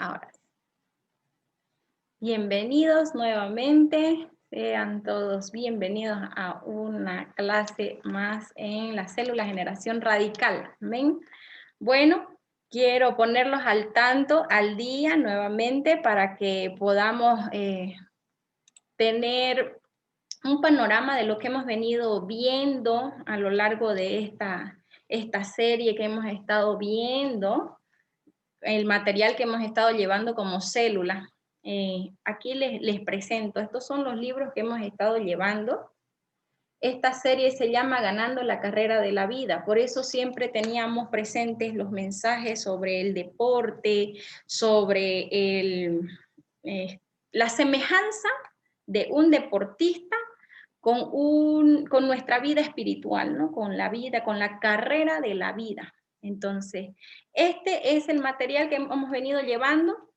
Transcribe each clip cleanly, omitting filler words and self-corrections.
Ahora, bienvenidos nuevamente, sean todos bienvenidos a una clase más en la célula generación radical. ¿Ven? Bueno, quiero ponerlos al tanto, al día nuevamente para que podamos tener un panorama de lo que hemos venido viendo a lo largo de esta serie que hemos estado viendo, el material que hemos estado llevando como célula. Aquí les presento, estos son los libros que hemos estado llevando. Esta serie se llama Ganando la Carrera de la Vida, por eso siempre teníamos presentes los mensajes sobre el deporte, sobre la semejanza de un deportista con nuestra vida espiritual, ¿no? Con la vida, con la carrera de la vida. Entonces, este es el material que hemos venido llevando.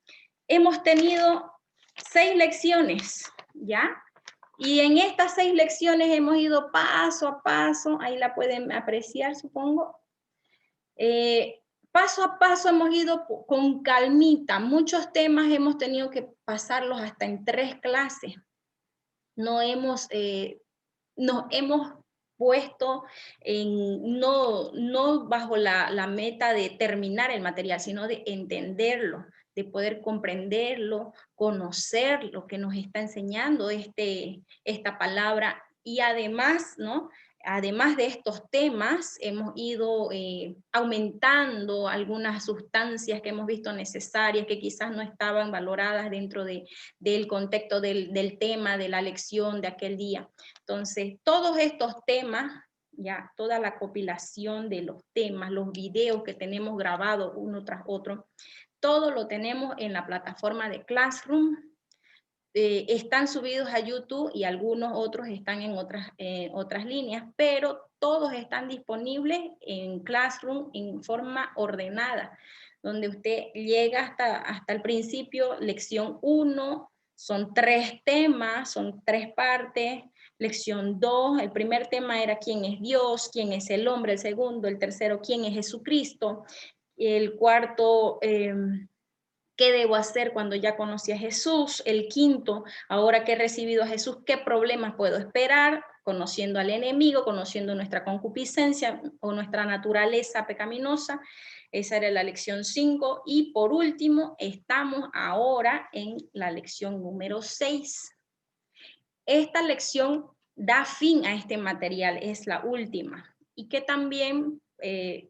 Hemos tenido 6 lecciones, ¿ya? Y en estas 6 lecciones hemos ido paso a paso, ahí la pueden apreciar, supongo. Paso a paso hemos ido con calmita. Muchos temas hemos tenido que pasarlos hasta en 3 clases. Nos hemos puesto no bajo la meta de terminar el material, sino de entenderlo, de poder comprenderlo, conocer lo que nos está enseñando esta palabra. Y además, ¿no? Además de estos temas, hemos ido aumentando algunas sustancias que hemos visto necesarias, que quizás no estaban valoradas dentro del contexto del tema, de la lección de aquel día. Entonces, todos estos temas, ya toda la compilación de los temas, los videos que tenemos grabados uno tras otro, todo lo tenemos en la plataforma de Classroom. Están subidos a YouTube y algunos otros están en otras líneas, pero todos están disponibles en Classroom en forma ordenada, donde usted llega hasta el principio, lección 1, son 3 temas, son 3 partes. Lección 2, el primer tema era quién es Dios, quién es el hombre, el segundo, el tercero, quién es Jesucristo, el cuarto, ¿qué debo hacer cuando ya conocí a Jesús? El quinto, ahora que he recibido a Jesús, ¿qué problemas puedo esperar? Conociendo al enemigo, conociendo nuestra concupiscencia o nuestra naturaleza pecaminosa. Esa era la lección 5. Y por último, estamos ahora en la lección número 6. Esta lección da fin a este material, es la última. Y que también,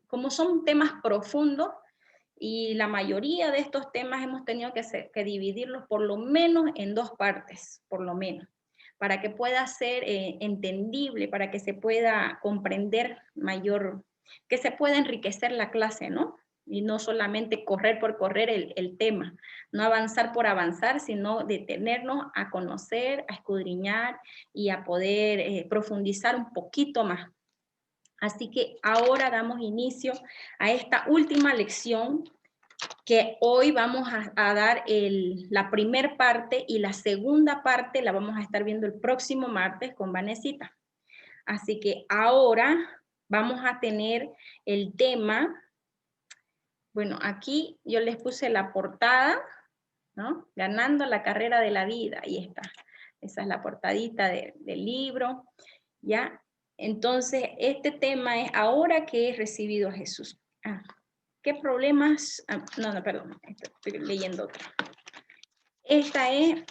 como son temas profundos, y la mayoría de estos temas hemos tenido que dividirlos por lo menos en 2 partes, por lo menos, para que pueda ser entendible, para que se pueda comprender mayor, que se pueda enriquecer la clase, ¿no? Y no solamente correr por correr el tema, no avanzar por avanzar, sino detenernos a conocer, a escudriñar y a poder profundizar un poquito más. Así que ahora damos inicio a esta última lección, que hoy vamos a dar la primera parte, y la segunda parte la vamos a estar viendo el próximo martes con Vanesita. Así que ahora vamos a tener el tema. Bueno, aquí yo les puse la portada, ¿no? Ganando la carrera de la vida, ahí está. Esa es la portadita del libro, ¿ya? Entonces, este tema es ahora que he recibido a Jesús. ¿Qué problemas? No, perdón, estoy leyendo otra. Esta es,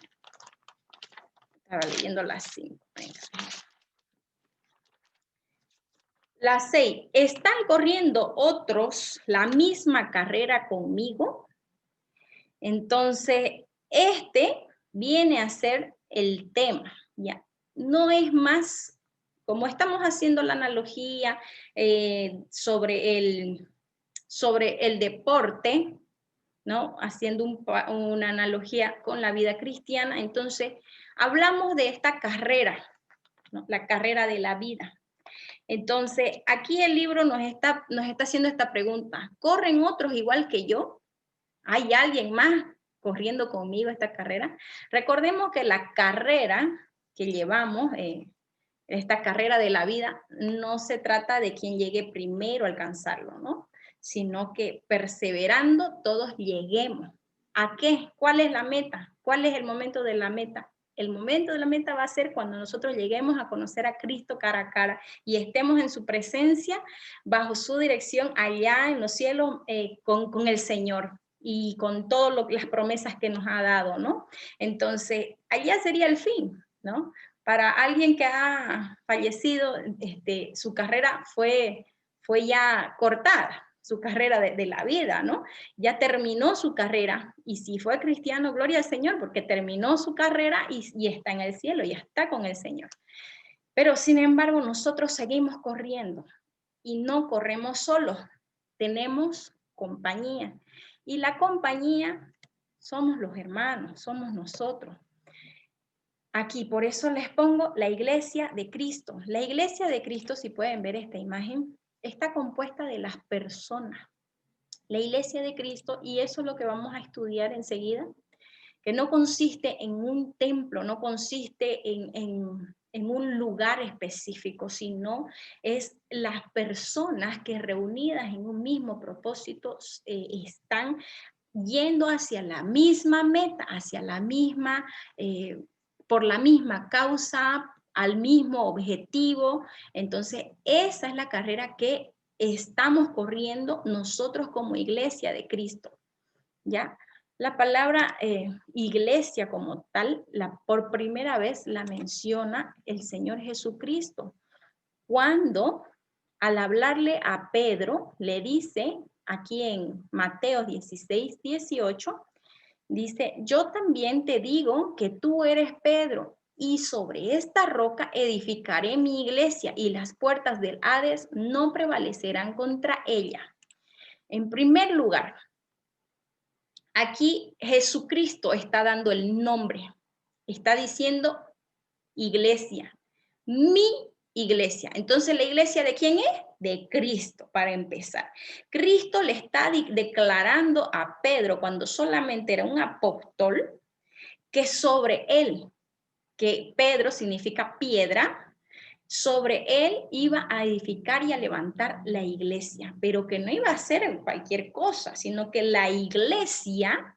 estaba leyendo las 5. La 6, ¿están corriendo otros la misma carrera conmigo? Entonces, este viene a ser el tema, ¿ya? No es más, como estamos haciendo la analogía sobre el deporte, ¿no? Haciendo una analogía con la vida cristiana, entonces hablamos de esta carrera, ¿no? La carrera de la vida. Entonces, aquí el libro nos está haciendo esta pregunta: ¿corren otros igual que yo? ¿Hay alguien más corriendo conmigo esta carrera? Recordemos que la carrera que llevamos, esta carrera de la vida, no se trata de quien llegue primero a alcanzarlo, ¿no? Sino que perseverando todos lleguemos. ¿A qué? ¿Cuál es la meta? ¿Cuál es el momento de la meta? El momento de la meta va a ser cuando nosotros lleguemos a conocer a Cristo cara a cara y estemos en su presencia, bajo su dirección, allá en los cielos, con el Señor y con todas las promesas que nos ha dado, ¿no? Entonces, allá sería el fin, ¿no? Para alguien que ha fallecido, su carrera fue ya cortada, su carrera de la vida, ¿no? Ya terminó su carrera, y si fue cristiano, gloria al Señor, porque terminó su carrera y está en el cielo, ya está con el Señor. Pero sin embargo, nosotros seguimos corriendo, y no corremos solos, tenemos compañía, y la compañía somos los hermanos, somos nosotros. Aquí, por eso les pongo la iglesia de Cristo. La iglesia de Cristo, si pueden ver esta imagen, está compuesta de las personas. La iglesia de Cristo, y eso es lo que vamos a estudiar enseguida, que no consiste en un templo, no consiste en un lugar específico, sino es las personas que reunidas en un mismo propósito están yendo hacia la misma meta, hacia la misma, por la misma causa, al mismo objetivo. Entonces, esa es la carrera que estamos corriendo nosotros como iglesia de Cristo, ¿ya? La palabra iglesia como tal, por primera vez la menciona el Señor Jesucristo, cuando al hablarle a Pedro, le dice, aquí en Mateo 16:18, dice, yo también te digo que tú eres Pedro, y sobre esta roca edificaré mi iglesia, y las puertas del Hades no prevalecerán contra ella. En primer lugar, aquí Jesucristo está dando el nombre, está diciendo iglesia, mi iglesia. Entonces, ¿la iglesia de quién es? De Cristo, para empezar. Cristo le está declarando a Pedro, cuando solamente era un apóstol, que sobre él, que Pedro significa piedra, sobre él iba a edificar y a levantar la iglesia, pero que no iba a ser cualquier cosa, sino que la iglesia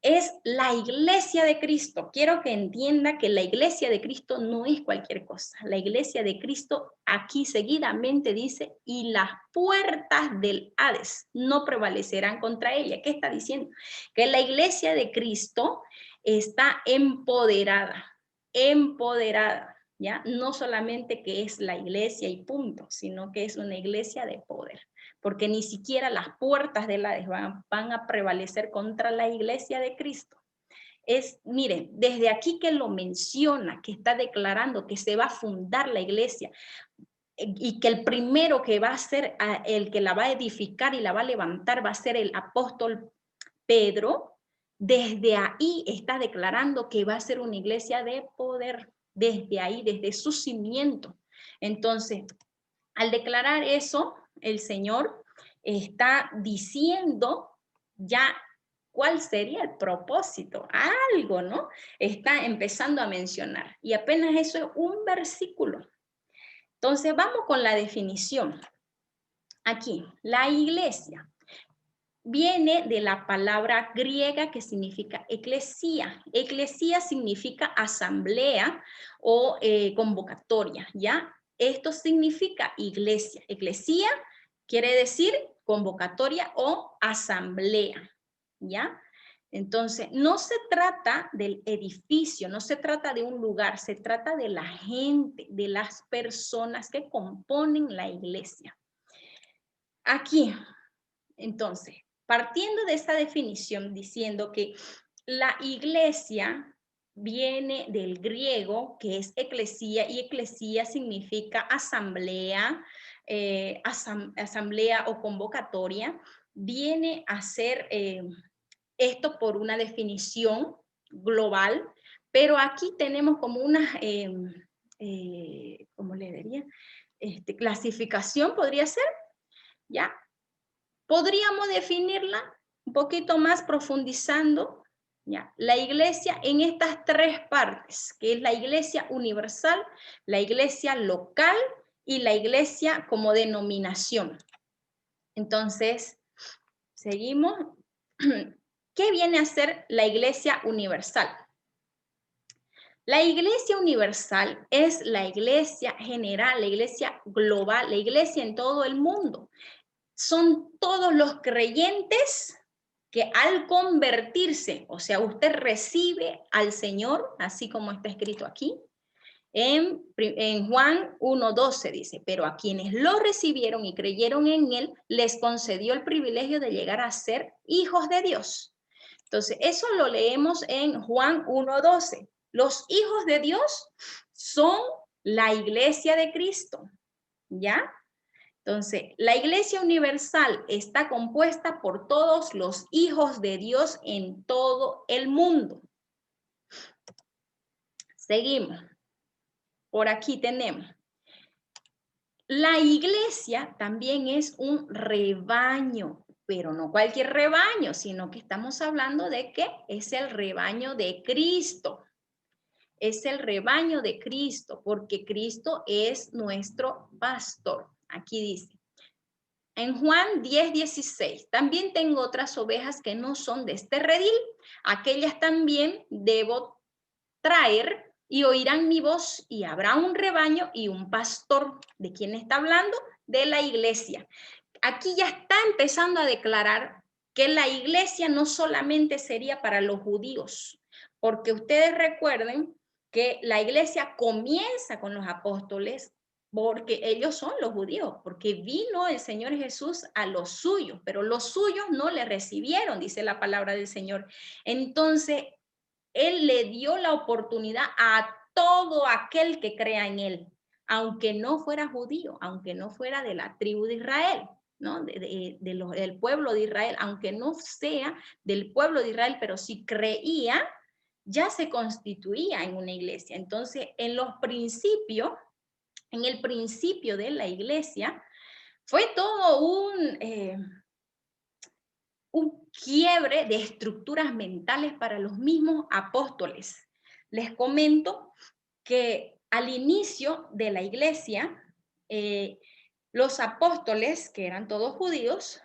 es la iglesia de Cristo. Quiero que entienda que la iglesia de Cristo no es cualquier cosa. La iglesia de Cristo aquí seguidamente dice, y las puertas del Hades no prevalecerán contra ella. ¿Qué está diciendo? Que la iglesia de Cristo está empoderada, ¿ya? No solamente que es la iglesia y punto, sino que es una iglesia de poder, porque ni siquiera las puertas del Hades van a prevalecer contra la iglesia de Cristo. Miren, desde aquí que lo menciona, que está declarando que se va a fundar la iglesia, y que el primero que va a ser, el que la va a edificar y la va a levantar, va a ser el apóstol Pedro. Desde ahí está declarando que va a ser una iglesia de poder, desde ahí, desde su cimiento. Entonces, al declarar eso, el Señor está diciendo ya cuál sería el propósito, algo, ¿no? Está empezando a mencionar. Y apenas eso es un versículo. Entonces, vamos con la definición. Aquí, la iglesia viene de la palabra griega que significa eclesía. Eclesía significa asamblea o convocatoria, ¿ya? Esto significa iglesia. Eclesía quiere decir convocatoria o asamblea, ¿ya? Entonces, no se trata del edificio, no se trata de un lugar, se trata de la gente, de las personas que componen la iglesia. Aquí, entonces, partiendo de esta definición, diciendo que la iglesia viene del griego, que es eclesía, y eclesía significa asamblea, asamblea o convocatoria, viene a ser esto por una definición global, pero aquí tenemos como una, ¿cómo le diría? Clasificación podría ser, ¿ya? Podríamos definirla un poquito más profundizando, ¿ya? La iglesia en estas tres partes, que es la iglesia universal, la iglesia local y la iglesia como denominación. Entonces, seguimos. ¿qué viene a ser la Iglesia Universal? La Iglesia Universal es la iglesia general, la iglesia global, la iglesia en todo el mundo. Son todos los creyentes que al convertirse, o sea, usted recibe al Señor, así como está escrito aquí, en Juan 1:12 dice, pero a quienes lo recibieron y creyeron en él, les concedió el privilegio de llegar a ser hijos de Dios. Entonces, eso lo leemos en Juan 1:12. Los hijos de Dios son la iglesia de Cristo, ¿ya? Entonces, la iglesia universal está compuesta por todos los hijos de Dios en todo el mundo. Seguimos. Por aquí tenemos. La iglesia también es un rebaño, pero no cualquier rebaño, sino que estamos hablando de que es el rebaño de Cristo. Es el rebaño de Cristo, porque Cristo es nuestro pastor. Aquí dice, en Juan 10:16, también tengo otras ovejas que no son de este redil, aquellas también debo traer y oirán mi voz y habrá un rebaño y un pastor. ¿De quién está hablando? De la iglesia. Aquí ya está empezando a declarar que la iglesia no solamente sería para los judíos, porque ustedes recuerden que la iglesia comienza con los apóstoles porque ellos son los judíos, porque vino el Señor Jesús a los suyos, pero los suyos no le recibieron, dice la palabra del Señor. Entonces, Él le dio la oportunidad a todo aquel que crea en Él, aunque no fuera judío, aunque no fuera de la tribu de Israel, ¿no? Del pueblo de Israel, aunque no sea del pueblo de Israel, pero si creía, ya se constituía en una iglesia. Entonces, en los principios, en el principio de la iglesia, fue todo un quiebre de estructuras mentales para los mismos apóstoles. Les comento que al inicio de la iglesia, los apóstoles, que eran todos judíos,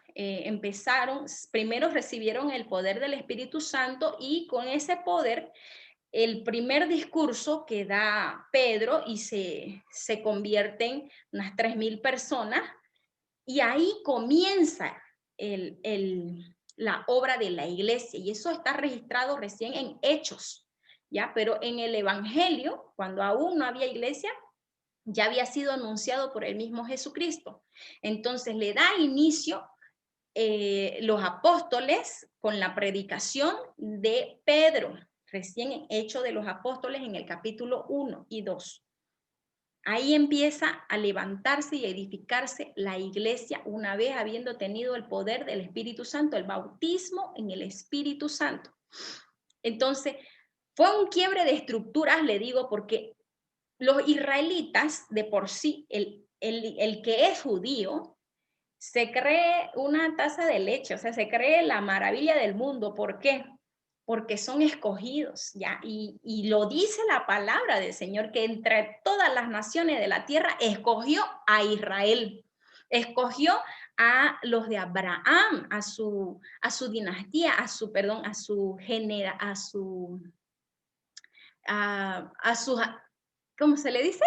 primero recibieron el poder del Espíritu Santo y con ese poder el primer discurso que da Pedro y se convierten unas 3,000 personas y ahí comienza la obra de la iglesia y eso está registrado recién en Hechos, ¿ya? Pero en el Evangelio, cuando aún no había iglesia, ya había sido anunciado por el mismo Jesucristo. Entonces le da inicio los apóstoles con la predicación de Pedro, recién en Hechos de los Apóstoles en el capítulo 1 y 2. Ahí empieza a levantarse y a edificarse la iglesia una vez habiendo tenido el poder del Espíritu Santo, el bautismo en el Espíritu Santo. Entonces, fue un quiebre de estructuras, le digo, porque los israelitas, de por sí, el que es judío, se cree una taza de leche, o sea, se cree la maravilla del mundo. ¿Por qué? Porque son escogidos, ¿ya? Y lo dice la palabra del Señor, que entre todas las naciones de la tierra escogió a Israel, escogió a los de Abraham, a su dinastía, a su ¿cómo se le dice?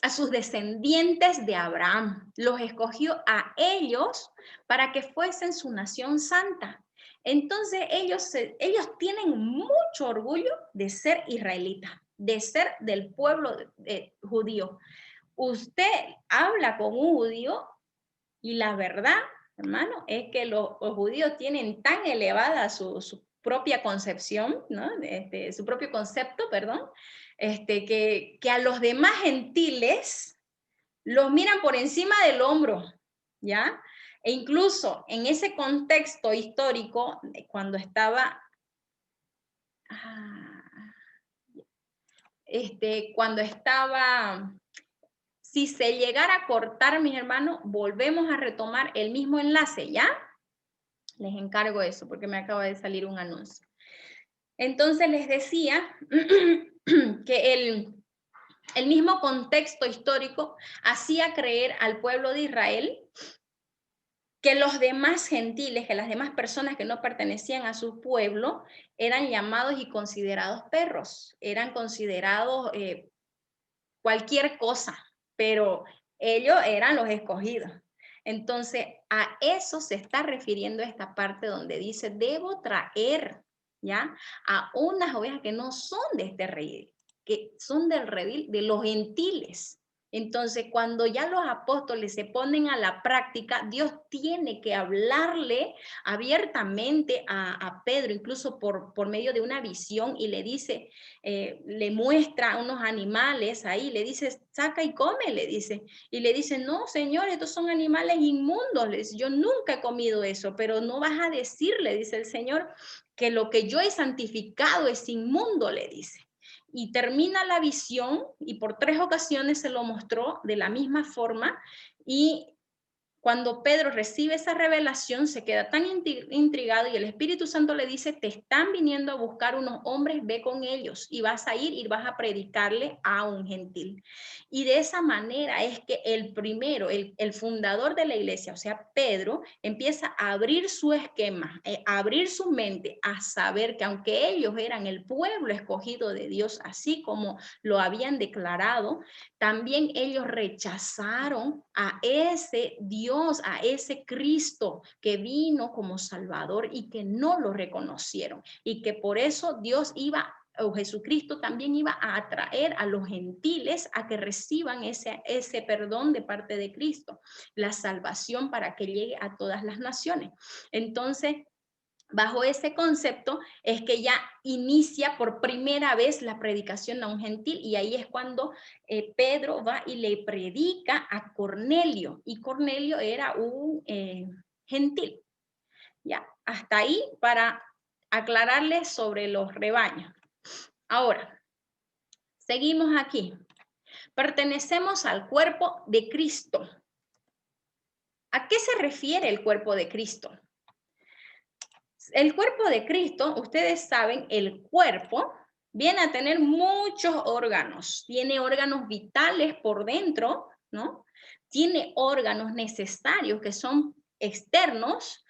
A sus descendientes de Abraham. Los escogió a ellos para que fuesen su nación santa. Entonces ellos tienen mucho orgullo de ser israelitas, de ser del pueblo judío. Usted habla con un judío y la verdad, hermano, es que los judíos tienen tan elevada su propia concepción, ¿no? Su propio concepto, perdón, que a los demás gentiles los miran por encima del hombro, ¿ya? E incluso en ese contexto histórico, cuando estaba, si se llegara a cortar, mis hermanos, volvemos a retomar el mismo enlace, ¿ya? Les encargo eso porque me acaba de salir un anuncio. Entonces les decía que el mismo contexto histórico hacía creer al pueblo de Israel que los demás gentiles, que las demás personas que no pertenecían a su pueblo, eran llamados y considerados perros, eran considerados cualquier cosa, pero ellos eran los escogidos. Entonces, a eso se está refiriendo esta parte donde dice, debo traer, ¿ya? A unas ovejas que no son de este redil, que son del redil de los gentiles. Entonces, cuando ya los apóstoles se ponen a la práctica, Dios tiene que hablarle abiertamente a Pedro, incluso por medio de una visión, y le dice, le muestra unos animales ahí, le dice, saca y come, le dice. Y le dice, no, señor, estos son animales inmundos. Le dice, yo nunca he comido eso, pero no vas a decirle, dice el Señor, que lo que yo he santificado es inmundo, le dice. Y termina la visión y por 3 ocasiones se lo mostró de la misma forma y cuando Pedro recibe esa revelación, se queda tan intrigado y el Espíritu Santo le dice, te están viniendo a buscar unos hombres, ve con ellos y vas a ir y vas a predicarle a un gentil. Y de esa manera es que el primero, el fundador de la iglesia, o sea, Pedro, empieza a abrir su esquema, a abrir su mente, a saber que aunque ellos eran el pueblo escogido de Dios, así como lo habían declarado, también ellos rechazaron a ese Dios, a ese Cristo que vino como Salvador y que no lo reconocieron. Y que por eso Dios iba, o Jesucristo también iba a atraer a los gentiles a que reciban ese perdón de parte de Cristo, la salvación para que llegue a todas las naciones. Entonces, bajo ese concepto es que ya inicia por primera vez la predicación a un gentil y ahí es cuando Pedro va y le predica a Cornelio y Cornelio era un gentil. Ya, hasta ahí para aclararles sobre los rebaños. Ahora, seguimos aquí. Pertenecemos al cuerpo de Cristo. ¿A qué se refiere el cuerpo de Cristo? El cuerpo de Cristo, ustedes saben, el cuerpo viene a tener muchos órganos. Tiene órganos vitales por dentro, ¿no? Tiene órganos necesarios que son externos.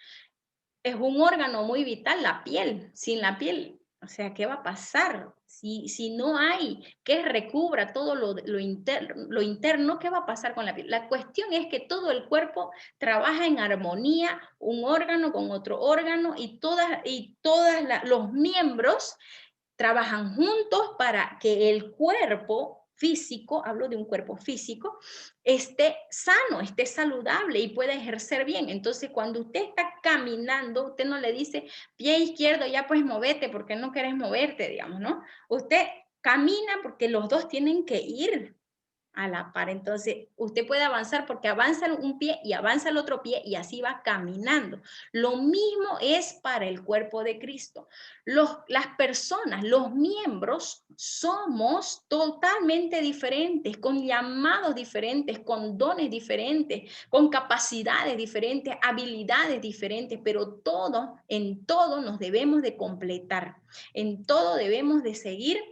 Es un órgano muy vital, la piel. Sin la piel, o sea, ¿qué va a pasar? Si no hay que recubra todo lo interno, ¿qué va a pasar con la piel? La cuestión es que todo el cuerpo trabaja en armonía, un órgano con otro órgano y todas los miembros trabajan juntos para que el cuerpo físico, hablo de un cuerpo físico, esté sano, esté saludable y pueda ejercer bien. Entonces, cuando usted está caminando, usted no le dice, pie izquierdo, ya pues movete porque no querés moverte, digamos, ¿no? Usted camina porque los dos tienen que ir a la par. Entonces, usted puede avanzar porque avanza un pie y avanza el otro pie y así va caminando. Lo mismo es para el cuerpo de Cristo. Las personas, los miembros, somos totalmente diferentes, con llamados diferentes, con dones diferentes, con capacidades diferentes, habilidades diferentes, pero en todo nos debemos de completar, en todo debemos de seguir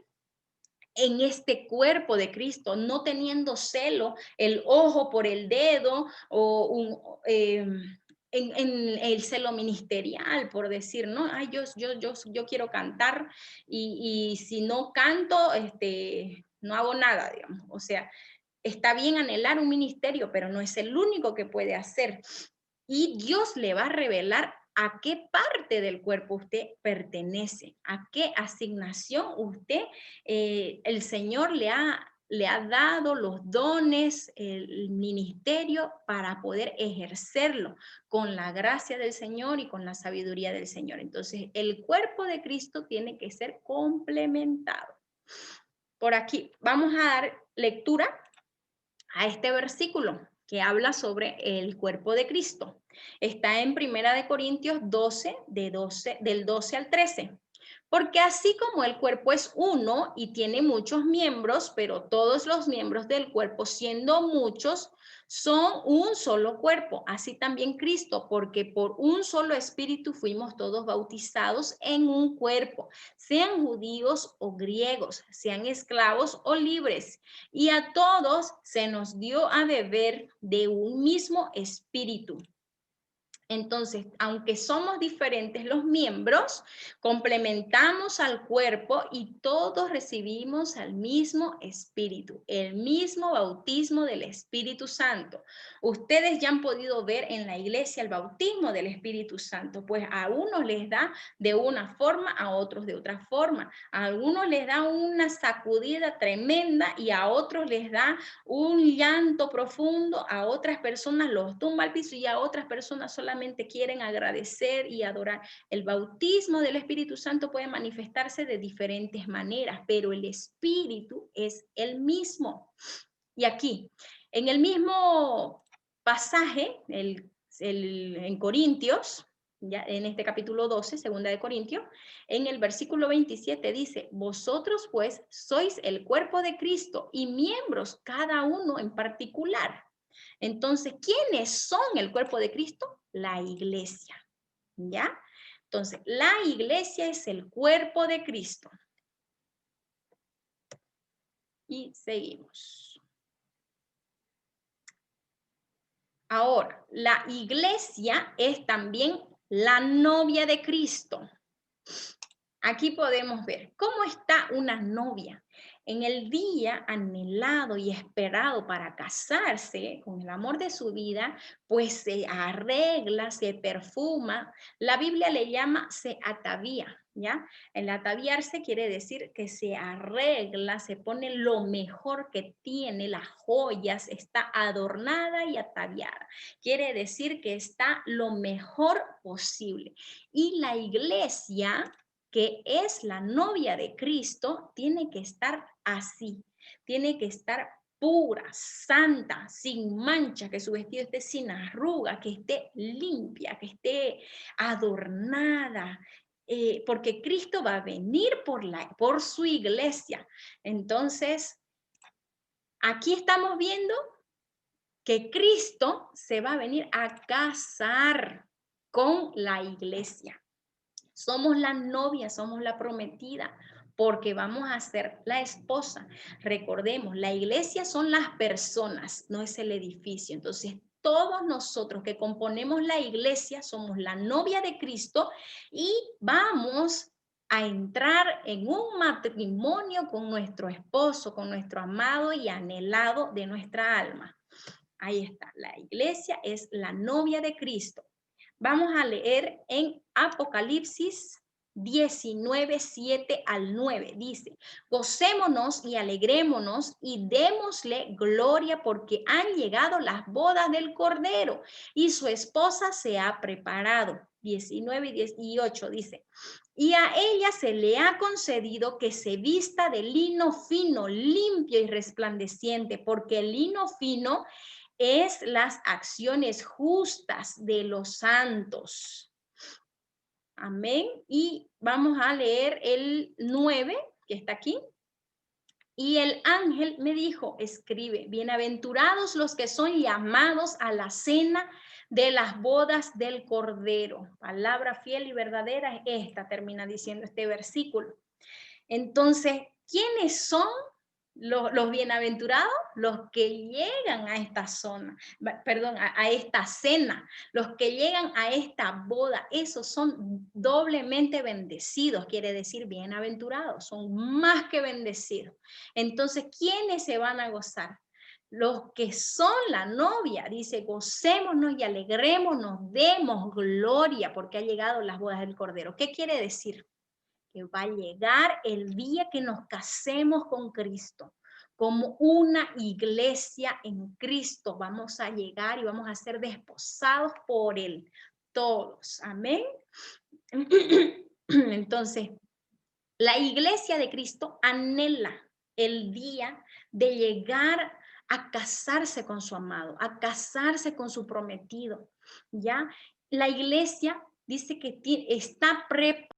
en este cuerpo de Cristo, no teniendo celo, el ojo por el dedo o en el celo ministerial, por decir, ¿no? Ay, yo quiero cantar y si no canto, no hago nada, digamos. O sea, está bien anhelar un ministerio, pero no es el único que puede hacer. Y Dios le va a revelar a qué parte del cuerpo usted pertenece, a qué asignación usted, el Señor le ha dado los dones, el ministerio para poder ejercerlo con la gracia del Señor y con la sabiduría del Señor. Entonces, el cuerpo de Cristo tiene que ser complementado. Por aquí vamos a dar lectura a este versículo que habla sobre el cuerpo de Cristo. Está en Primera de Corintios 12, del 12 al 13. Porque así como el cuerpo es uno y tiene muchos miembros, pero todos los miembros del cuerpo, siendo muchos, son un solo cuerpo. Así también Cristo, porque por un solo espíritu fuimos todos bautizados en un cuerpo, sean judíos o griegos, sean esclavos o libres. Y a todos se nos dio a beber de un mismo espíritu. Entonces, aunque somos diferentes los miembros, complementamos al cuerpo y todos recibimos al mismo Espíritu, el mismo bautismo del Espíritu Santo. Ustedes ya han podido ver en la iglesia el bautismo del Espíritu Santo, pues a unos les da de una forma, a otros de otra forma. A algunos les da una sacudida tremenda y a otros les da un llanto profundo, a otras personas los tumba al piso y a otras personas solamente quieren agradecer y adorar. El bautismo del Espíritu Santo puede manifestarse de diferentes maneras, pero el Espíritu es el mismo. Y aquí, en el mismo pasaje, en Corintios, ya en este capítulo 12, segunda de Corintios, en el versículo 27 dice, vosotros pues sois el cuerpo de Cristo y miembros cada uno en particular. Entonces, ¿quiénes son el cuerpo de Cristo? La iglesia, ¿ya? Entonces, la iglesia es el cuerpo de Cristo. Y seguimos. Ahora, la iglesia es también la novia de Cristo. Aquí podemos ver cómo está una novia en el día anhelado y esperado para casarse con el amor de su vida, pues se arregla, se perfuma. La Biblia le llama se atavía, ¿ya? El ataviarse quiere decir que se arregla, se pone lo mejor que tiene, las joyas, está adornada y ataviada. Quiere decir que está lo mejor posible. Y la iglesia, que es la novia de Cristo, tiene que estar así, tiene que estar pura, santa, sin mancha, que su vestido esté sin arruga, que esté limpia, que esté adornada, porque Cristo va a venir por su iglesia. Entonces, aquí estamos viendo que Cristo se va a venir a casar con la iglesia. Somos la novia, somos la prometida, porque vamos a ser la esposa. Recordemos, la iglesia son las personas, no es el edificio. Entonces, todos nosotros que componemos la iglesia somos la novia de Cristo y vamos a entrar en un matrimonio con nuestro esposo, con nuestro amado y anhelado de nuestra alma. Ahí está, la iglesia es la novia de Cristo. Vamos a leer en Apocalipsis 19, 7 al 9. Dice, gocémonos y alegrémonos y démosle gloria porque han llegado las bodas del Cordero y su esposa se ha preparado. 19 y 18 dice, y a ella se le ha concedido que se vista de lino fino, limpio y resplandeciente, porque el lino fino es las acciones justas de los santos. Amén. Y vamos a leer el 9, que está aquí. Y el ángel me dijo, escribe, bienaventurados los que son llamados a la cena de las bodas del Cordero. Palabra fiel y verdadera es esta, termina diciendo este versículo. Entonces, ¿quiénes son los bienaventurados? Los que llegan a esta zona, perdón, a esta cena, los que llegan a esta boda, esos son doblemente bendecidos, quiere decir bienaventurados, son más que bendecidos. Entonces, ¿quiénes se van a gozar? Los que son la novia, dice, gocémonos y alegrémonos, demos gloria porque ha llegado las bodas del Cordero. ¿Qué quiere decir? Que va a llegar el día que nos casemos con Cristo. Como una iglesia en Cristo vamos a llegar y vamos a ser desposados por Él. Todos. Amén. Entonces, la iglesia de Cristo anhela el día de llegar a casarse con su amado, a casarse con su prometido. ¿Ya? La iglesia dice que está preparada